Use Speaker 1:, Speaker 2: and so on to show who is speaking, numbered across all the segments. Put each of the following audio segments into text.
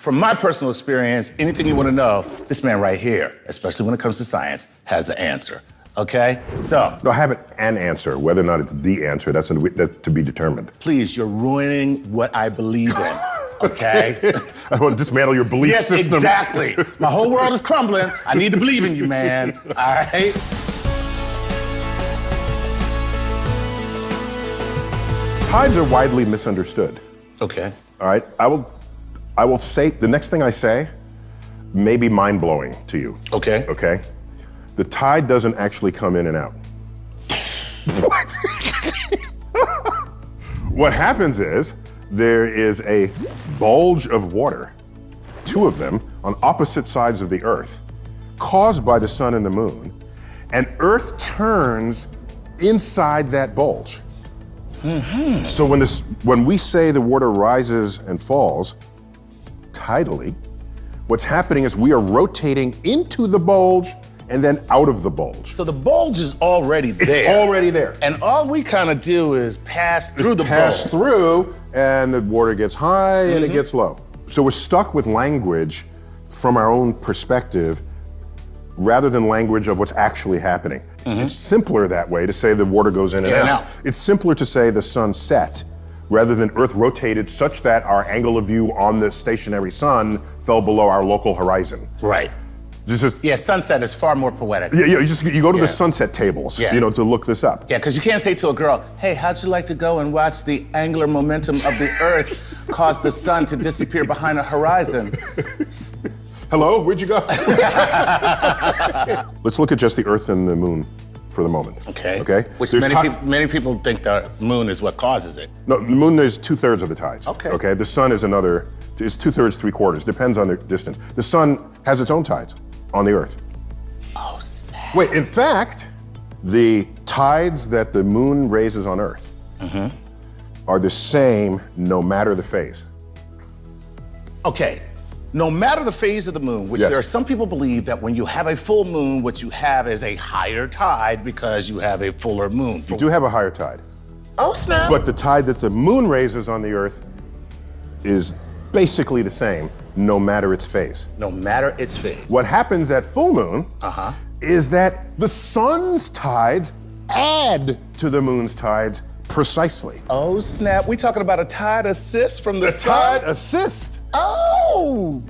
Speaker 1: from my personal experience, anything you want to know, this man right here, especially when it comes to science, has the answer. Okay? So.
Speaker 2: No, I have an answer. Whether or not it's the answer, that's to be determined.
Speaker 1: Please, you're ruining what I believe in. Okay?
Speaker 2: I want to dismantle your belief system.
Speaker 1: Yes, exactly. My whole world is crumbling. I need to believe in you, man. All right?
Speaker 2: Tides are widely misunderstood.
Speaker 1: Okay.
Speaker 2: All right? I will say, the next thing I say may be mind-blowing to you.
Speaker 1: Okay.
Speaker 2: Okay? The tide doesn't actually come in and out. What? What happens is, there is a bulge of water, two of them, on opposite sides of the Earth, caused by the sun and the moon, and Earth turns inside that bulge. Mm-hmm. So when we say the water rises and falls tidally, what's happening is we are rotating into the bulge and then out of the bulge.
Speaker 1: So the bulge is already there.
Speaker 2: It's already there.
Speaker 1: And all we kind of do is pass through the bulge.
Speaker 2: Pass through, and the water gets high and it gets low. So we're stuck with language from our own perspective rather than language of what's actually happening. It's simpler that way to say the water goes in and out. It's simpler to say the sun set rather than Earth rotated such that our angle of view on the stationary sun fell below our local horizon.
Speaker 1: Right. Yeah, sunset is far more poetic.
Speaker 2: Yeah, you go to the sunset tables, to look this up.
Speaker 1: Yeah, because you can't say to a girl, hey, how'd you like to go and watch the angular momentum of the Earth cause the sun to disappear behind a horizon?
Speaker 2: Hello, where'd you go? Let's look at just the Earth and the moon for the moment.
Speaker 1: Okay. Which
Speaker 2: There's
Speaker 1: many people think the moon is what causes it.
Speaker 2: No, the moon is 2/3 of the tides.
Speaker 1: Okay.
Speaker 2: The sun is another, it's 2/3, 3/4, depends on the distance. The sun has its own tides on the Earth.
Speaker 1: Oh, snap.
Speaker 2: Wait, in fact, the tides that the moon raises on Earth are the same no matter the phase.
Speaker 1: Okay. No matter the phase of the moon, which there are some people believe that when you have a full moon, what you have is a higher tide because you have a fuller moon.
Speaker 2: You do have a higher tide.
Speaker 1: Oh, snap.
Speaker 2: But the tide that the moon raises on the Earth is basically the same no matter its phase.
Speaker 1: No matter its phase.
Speaker 2: What happens at full moon is that the sun's tides add to the moon's tides precisely.
Speaker 1: Oh, snap. We talking about a tide assist from the sun?
Speaker 2: Tide assist.
Speaker 1: Oh.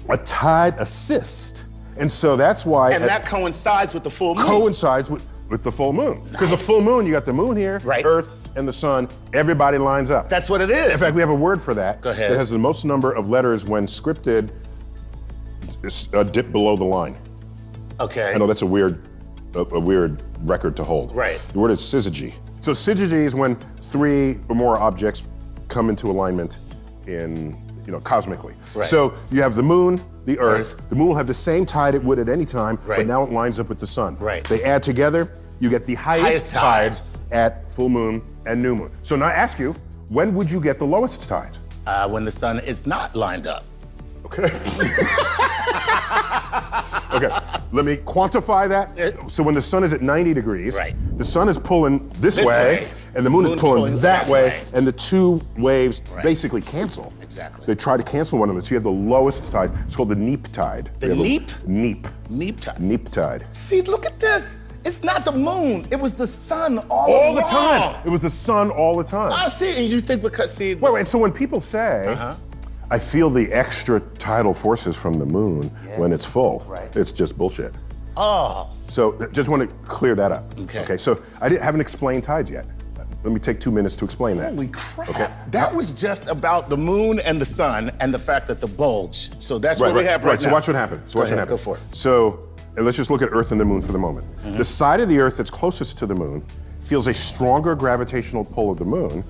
Speaker 2: A tide assist. And so that's why.
Speaker 1: And that coincides with the full moon.
Speaker 2: Coincides with the full moon. Because the full moon, you got the moon here, Earth, and the sun. Everybody lines up.
Speaker 1: That's what it is.
Speaker 2: In fact, we have a word for that.
Speaker 1: Go ahead.
Speaker 2: That has the most number of letters when scripted, a dip below the line.
Speaker 1: Okay.
Speaker 2: I know that's a weird record to hold.
Speaker 1: Right.
Speaker 2: The word is syzygy. So syzygy is when three or more objects come into alignment cosmically.
Speaker 1: Right.
Speaker 2: So you have the moon, the Earth. The moon will have the same tide it would at any time, but now it lines up with the sun.
Speaker 1: Right.
Speaker 2: They add together, you get the highest tides at full moon and new moon. So now I ask you, when would you get the lowest tides?
Speaker 1: When the sun is not lined up.
Speaker 2: Okay. Okay, let me quantify that. So when the sun is at 90 degrees, the sun is pulling this way, and the moon is pulling that way, and the two waves basically cancel.
Speaker 1: Exactly.
Speaker 2: They try to cancel one another, so you have the lowest tide. It's called the neap tide.
Speaker 1: The neap?
Speaker 2: Neap.
Speaker 1: Neap tide.
Speaker 2: Neap tide.
Speaker 1: See, look at this. It's not the moon. It was the sun all
Speaker 2: All
Speaker 1: along.
Speaker 2: the time. It was the sun all the time.
Speaker 1: I see, and you think because, see.
Speaker 2: Wait, so when people say, I feel the extra tidal forces from the moon when it's full, it's just bullshit.
Speaker 1: Oh.
Speaker 2: So just want to clear that up.
Speaker 1: Okay.
Speaker 2: So I haven't explained tides yet. Let me take 2 minutes to explain that.
Speaker 1: Holy crap.
Speaker 2: Okay.
Speaker 1: That was just about the moon and the sun and the fact that the bulge. So that's what we have right now.
Speaker 2: So watch what happens.
Speaker 1: Go for it.
Speaker 2: So and let's just look at Earth and the moon for the moment. The side of the Earth that's closest to the moon feels a stronger gravitational pull of the moon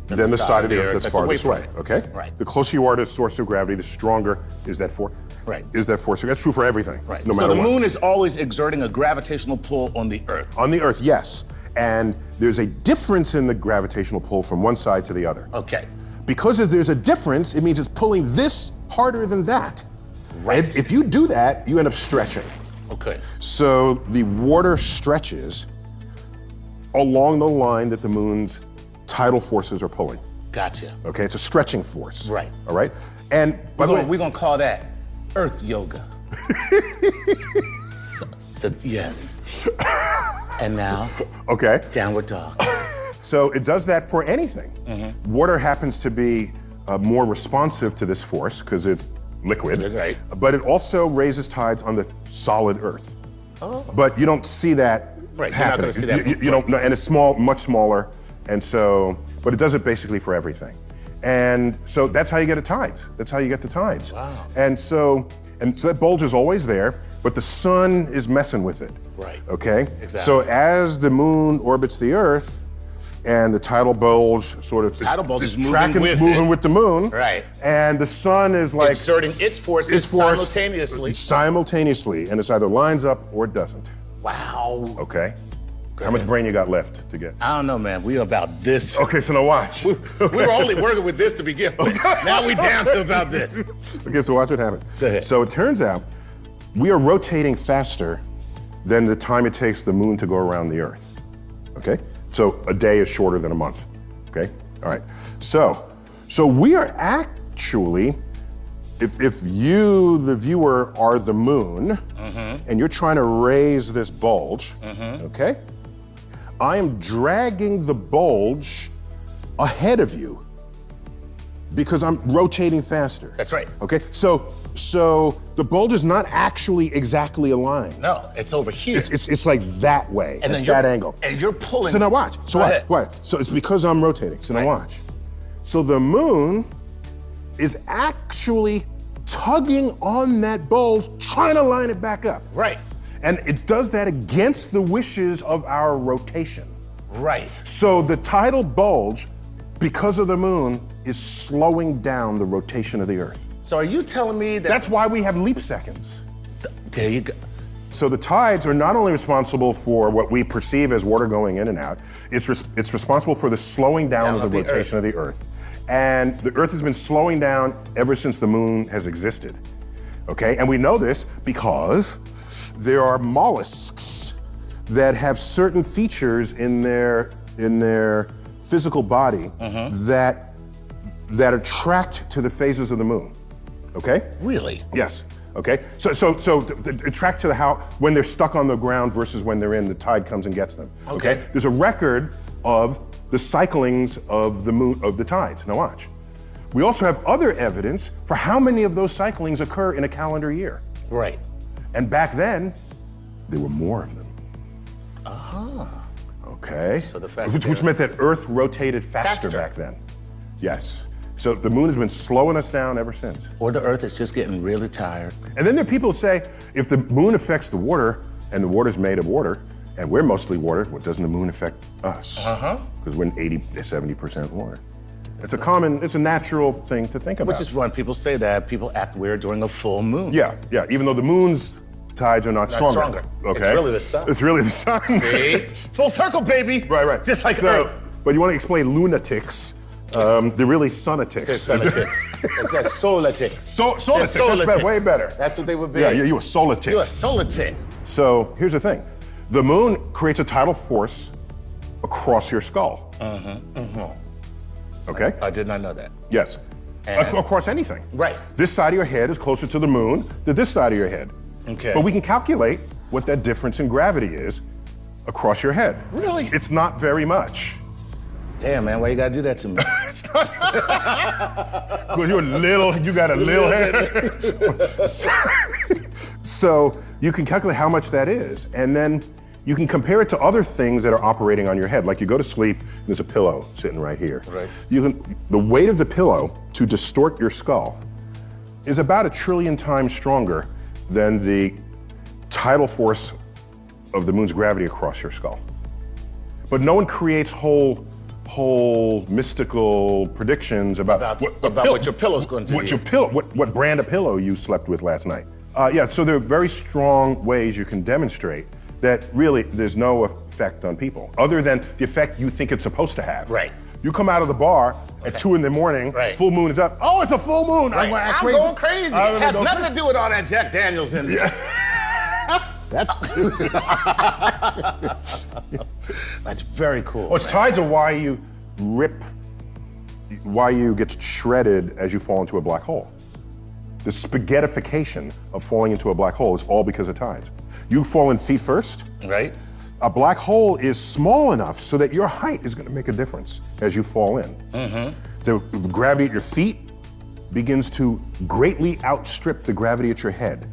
Speaker 2: than the side of the Earth that's farthest away. Okay?
Speaker 1: Right.
Speaker 2: The closer you are to the source of gravity, the stronger is that force.
Speaker 1: Right.
Speaker 2: Is that force. That's true for everything.
Speaker 1: Right.
Speaker 2: No
Speaker 1: so
Speaker 2: matter
Speaker 1: the
Speaker 2: what.
Speaker 1: moon is always exerting a gravitational pull on the Earth.
Speaker 2: On the Earth, yes. And there's a difference in the gravitational pull from one side to the other.
Speaker 1: Okay.
Speaker 2: Because if there's a difference, it means it's pulling this harder than that.
Speaker 1: Right.
Speaker 2: If you do that, you end up stretching.
Speaker 1: Okay.
Speaker 2: So the water stretches along the line that the moon's tidal forces are pulling.
Speaker 1: Gotcha.
Speaker 2: Okay, it's a stretching force.
Speaker 1: Right.
Speaker 2: All right? And by the way,
Speaker 1: We're gonna call that Earth Yoga. so yes. And now,
Speaker 2: okay.
Speaker 1: downward dog.
Speaker 2: So it does that for anything. Water happens to be more responsive to this force because it's liquid,
Speaker 1: Right.
Speaker 2: but it also raises tides on the solid Earth.
Speaker 1: Oh.
Speaker 2: But you don't see that
Speaker 1: Right, you're not
Speaker 2: happening.
Speaker 1: gonna see that.
Speaker 2: You don't know, and it's small, much smaller, and so, but it does it basically for everything. And so that's how you get a tide. That's how you get the tides.
Speaker 1: Wow.
Speaker 2: And so that bulge is always there, but the sun is messing with it.
Speaker 1: Right.
Speaker 2: Okay?
Speaker 1: Exactly.
Speaker 2: So as the moon orbits the Earth, and the tidal bulge sort of
Speaker 1: Tidal bulge is moving
Speaker 2: tracking,
Speaker 1: with
Speaker 2: moving
Speaker 1: it.
Speaker 2: with the moon.
Speaker 1: Right.
Speaker 2: And the sun is like
Speaker 1: Exerting its forces
Speaker 2: its force
Speaker 1: simultaneously.
Speaker 2: and it's either lines up or it doesn't.
Speaker 1: Wow.
Speaker 2: Okay? How much brain you got left to get?
Speaker 1: I don't know, man. We are about this.
Speaker 2: Okay, so now watch.
Speaker 1: We were only working with this to begin with. Now we down to about this.
Speaker 2: Okay, so watch what happens.
Speaker 1: Go ahead.
Speaker 2: So it turns out we are rotating faster than the time it takes the moon to go around the Earth. Okay? So a day is shorter than a month. Okay? All right. So we are actually, if you, the viewer, are the moon, and you're trying to raise this bulge, okay? I am dragging the bulge ahead of you because I'm rotating faster.
Speaker 1: That's right.
Speaker 2: Okay, so the bulge is not actually exactly aligned.
Speaker 1: No, it's over here.
Speaker 2: It's like that way,
Speaker 1: and then
Speaker 2: at
Speaker 1: you're,
Speaker 2: that angle.
Speaker 1: And you're pulling.
Speaker 2: So now watch. So
Speaker 1: Go
Speaker 2: watch.
Speaker 1: ahead.
Speaker 2: Watch. So it's because I'm rotating. So now
Speaker 1: Right.
Speaker 2: watch. So the moon is actually tugging on that bulge, trying to line it back up.
Speaker 1: Right.
Speaker 2: And it does that against the wishes of our rotation.
Speaker 1: Right.
Speaker 2: So the tidal bulge, because of the moon, is slowing down the rotation of the Earth.
Speaker 1: So are you telling me that?
Speaker 2: That's why we have leap seconds.
Speaker 1: There you go.
Speaker 2: So the tides are not only responsible for what we perceive as water going in and out, it's responsible for the slowing down of the rotation of the Earth. And the Earth has been slowing down ever since the moon has existed. Okay, and we know this because there are mollusks that have certain features in their physical body that attract to the phases of the moon. Okay?
Speaker 1: Really?
Speaker 2: Yes. Okay. So attract to when they're stuck on the ground versus when they're in, the tide comes and gets them.
Speaker 1: Okay.
Speaker 2: There's a record of the cyclings of the moon, of the tides. Now watch. We also have other evidence for how many of those cyclings occur in a calendar year.
Speaker 1: Right.
Speaker 2: And back then, there were more of them. Okay.
Speaker 1: So the fact
Speaker 2: which meant that Earth rotated faster back then. Yes. So the moon has been slowing us down ever since.
Speaker 1: Or the Earth is just getting really tired.
Speaker 2: And then there are people who say, if the moon affects the water, and the water's made of water, and we're mostly water, what doesn't the moon affect us? Because we're 70% water. It's a natural thing to think about.
Speaker 1: Which is when people say that people act weird during a full moon.
Speaker 2: Yeah, even though the moon's tides are not stronger. Okay.
Speaker 1: It's really the sun.
Speaker 2: It's really the sun.
Speaker 1: See? Full circle, baby.
Speaker 2: Right.
Speaker 1: Just like Earth.
Speaker 2: But you want to explain lunatics. They're really sunatics.
Speaker 1: It's sunatics. It's like solatics.
Speaker 2: Solatics.
Speaker 1: They're solatics.
Speaker 2: That's way better.
Speaker 1: That's what they would be.
Speaker 2: Yeah, you're a solatic.
Speaker 1: You're a solatic.
Speaker 2: So here's the thing. The moon creates a tidal force across your skull. Okay?
Speaker 1: I did not know that.
Speaker 2: Yes.
Speaker 1: And?
Speaker 2: Across anything.
Speaker 1: Right.
Speaker 2: This side of your head is closer to the moon than this side of your head.
Speaker 1: Okay.
Speaker 2: But we can calculate what that difference in gravity is across your head.
Speaker 1: Really?
Speaker 2: It's not very much.
Speaker 1: Damn, man, why you gotta do that to me?
Speaker 2: It's not. Because you got a little head. So you can calculate how much that is, and then you can compare it to other things that are operating on your head. Like you go to sleep, there's a pillow sitting right here.
Speaker 1: Right.
Speaker 2: The weight of the pillow to distort your skull is about 1 trillion times stronger than the tidal force of the moon's gravity across your skull. But no one creates whole mystical predictions about
Speaker 1: what your pillow's going to do.
Speaker 2: What brand of pillow you slept with last night. So there are very strong ways you can demonstrate that really there's no effect on people, other than the effect you think it's supposed to have.
Speaker 1: Right.
Speaker 2: You come out of the bar at 2 a.m,
Speaker 1: Right.
Speaker 2: full moon is up. Oh, it's a full moon.
Speaker 1: Right. I'm going crazy. It has nothing to do with all that Jack Daniels in there. That's very cool.
Speaker 2: Well, tides are why you get shredded as you fall into a black hole. The spaghettification of falling into a black hole is all because of tides. You fall in feet first.
Speaker 1: Right?
Speaker 2: A black hole is small enough so that your height is going to make a difference as you fall in. The gravity at your feet begins to greatly outstrip the gravity at your head.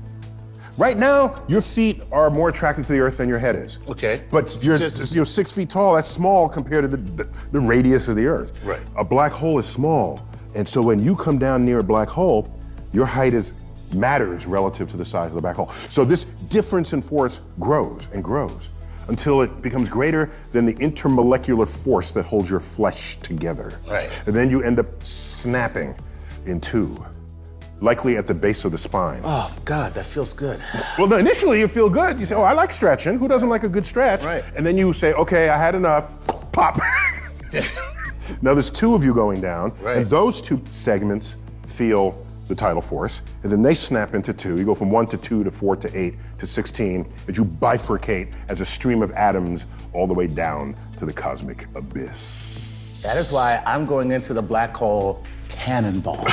Speaker 2: Right now, your feet are more attracted to the earth than your head is.
Speaker 1: Okay.
Speaker 2: But you're 6 feet tall, that's small compared to the radius of the earth.
Speaker 1: Right.
Speaker 2: A black hole is small. And so when you come down near a black hole, your height matters relative to the size of the black hole. So this difference in force grows and grows until it becomes greater than the intermolecular force that holds your flesh together.
Speaker 1: Right.
Speaker 2: And then you end up snapping in two, likely at the base of the spine.
Speaker 1: Oh, God, that feels good.
Speaker 2: Well, no, initially you feel good. You say, oh, I like stretching. Who doesn't like a good stretch?
Speaker 1: Right.
Speaker 2: And then you say, okay, I had enough. Pop. Now there's two of you going down,
Speaker 1: Right.
Speaker 2: and those two segments feel the tidal force, and then they snap into two. You go from 1 to 2 to 4 to 8 to 16, as you bifurcate as a stream of atoms all the way down to the cosmic abyss.
Speaker 1: That is why I'm going into the black hole cannonball.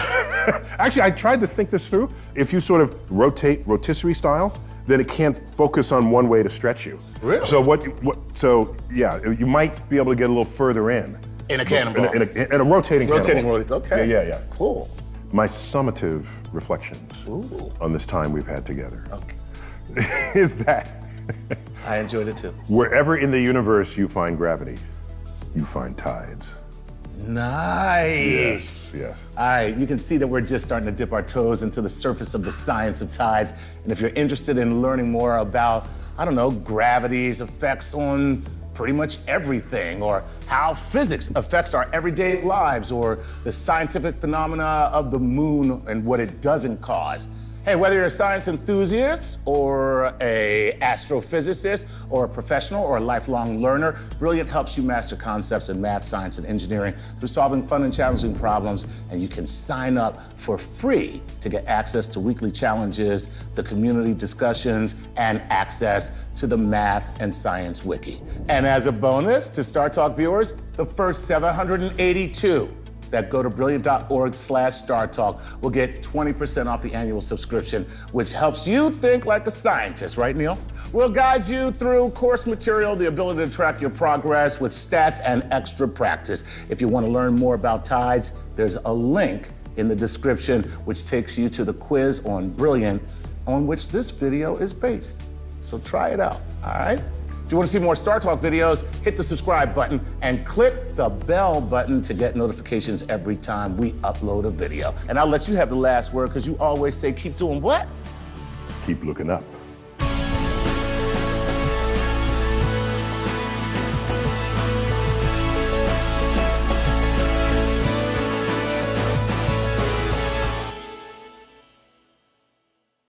Speaker 2: Actually, I tried to think this through. If you sort of rotisserie style, then it can't focus on one way to stretch you.
Speaker 1: Really?
Speaker 2: So yeah, you might be able to get a little further in.
Speaker 1: In a cannonball.
Speaker 2: In a rotating cannonball.
Speaker 1: Okay.
Speaker 2: Yeah.
Speaker 1: Cool.
Speaker 2: My summative reflections on this time we've had together
Speaker 1: Okay.
Speaker 2: is that
Speaker 1: I enjoyed it too.
Speaker 2: wherever in the universe you find gravity, you find tides.
Speaker 1: Nice.
Speaker 2: Yes.
Speaker 1: All right, you can see that we're just starting to dip our toes into the surface of the science of tides. And if you're interested in learning more about, I don't know, gravity's effects on pretty much everything, or how physics affects our everyday lives, or the scientific phenomena of the moon and what it doesn't cause. Hey, whether you're a science enthusiast or a astrophysicist or a professional or a lifelong learner, Brilliant helps you master concepts in math, science, and engineering through solving fun and challenging problems. And you can sign up for free to get access to weekly challenges, the community discussions, and access to the Math and Science Wiki. And as a bonus to Star Talk viewers, the first 782 that go to brilliant.org/StarTalk will get 20% off the annual subscription, which helps you think like a scientist, right, Neil? We'll guide you through course material, the ability to track your progress with stats and extra practice. If you want to learn more about tides, there's a link in the description which takes you to the quiz on Brilliant, on which this video is based. So try it out, all right? If you want to see more Star Talk videos, hit the subscribe button and click the bell button to get notifications every time we upload a video. And I'll let you have the last word because you always say, keep doing what?
Speaker 2: Keep looking up.